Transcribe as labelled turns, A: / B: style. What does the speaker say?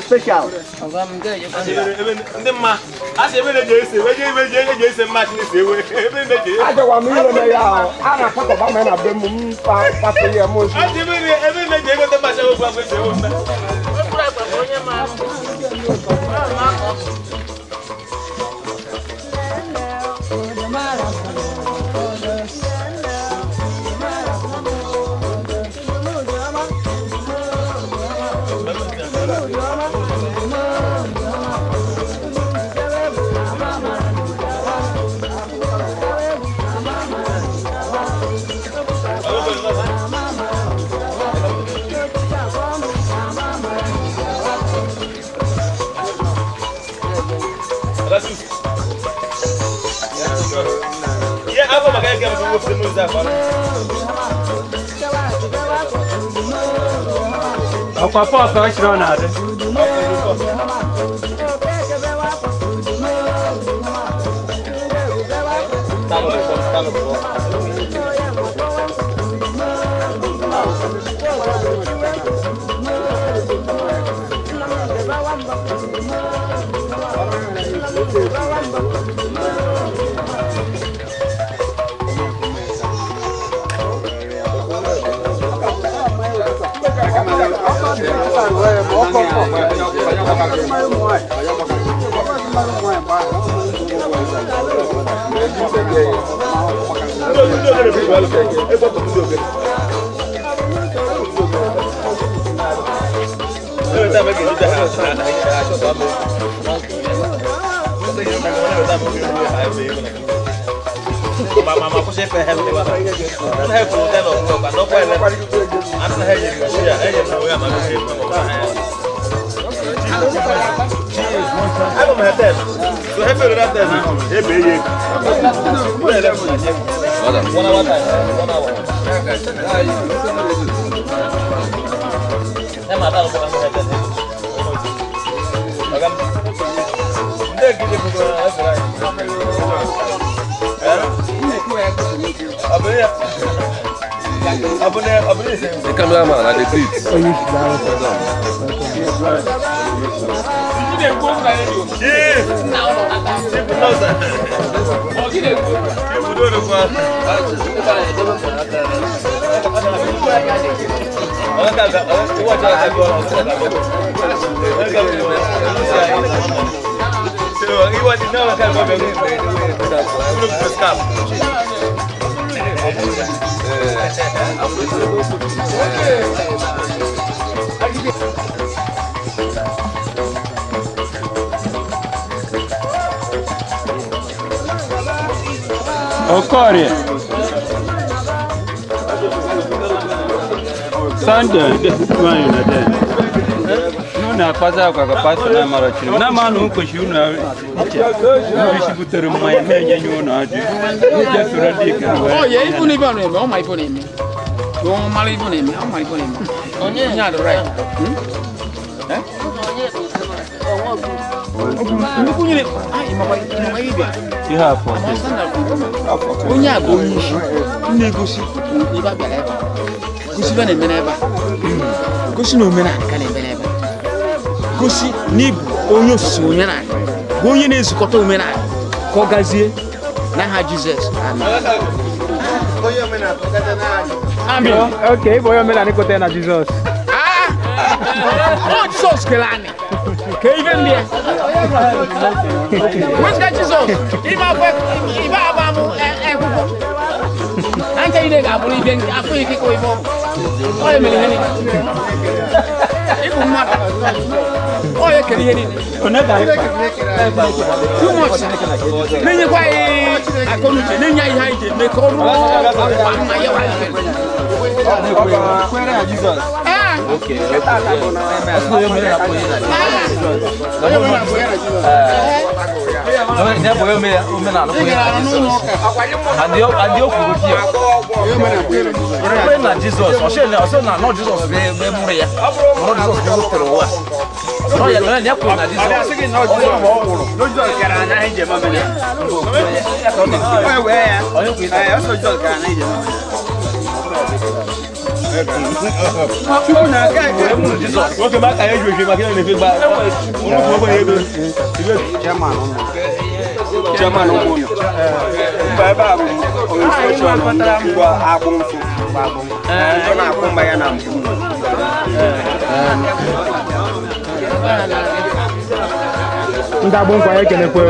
A: special.
B: Apa foto acho nada.
C: Mama, aku sempre help ni bapa. Aku help tu telo, bapa. No puede. Aku help ni dia. Help ni aku mama help. Aku mah help. Tu help tu dah dah. Eh beye. Ada. Wana wata. Mata lu bukan help. Agam. Dia gini bukan apa.
D: The cameraman at the seat.
B: Ocorre. Sunday, na kwaza kwa kapasa na mara chini na manu huko shuna bishi butero mai menye nyona ati ya turadika
E: oh ye ipo ni bano me o mai ipo ni me o mali ipo ni me o mali ipo ni me onye nya do right ndi kunyele ai mama ibe
B: you have for
E: onye ago nyishi negosi ni ba bele ba gosi ba na mena ba gosi no mena ka na mena ba gosi ni onye osisi onye na onye na-ezukọta omenala ka ọ gazie n'aha Jizọs
A: Amen. Okay, boy, I'm not going to Jesus.
E: Oh, Jesus, Kelani. Okay, even there. Where's that Jesus? I'm telling you, I believe in Africa. Oh, you mean oh, you can hear it. Too much. Many why I come to Nina hide it. Make all Jesus. Okay.
B: Okay, back I you Chairman
A: Ndabon kwa yake ne kwa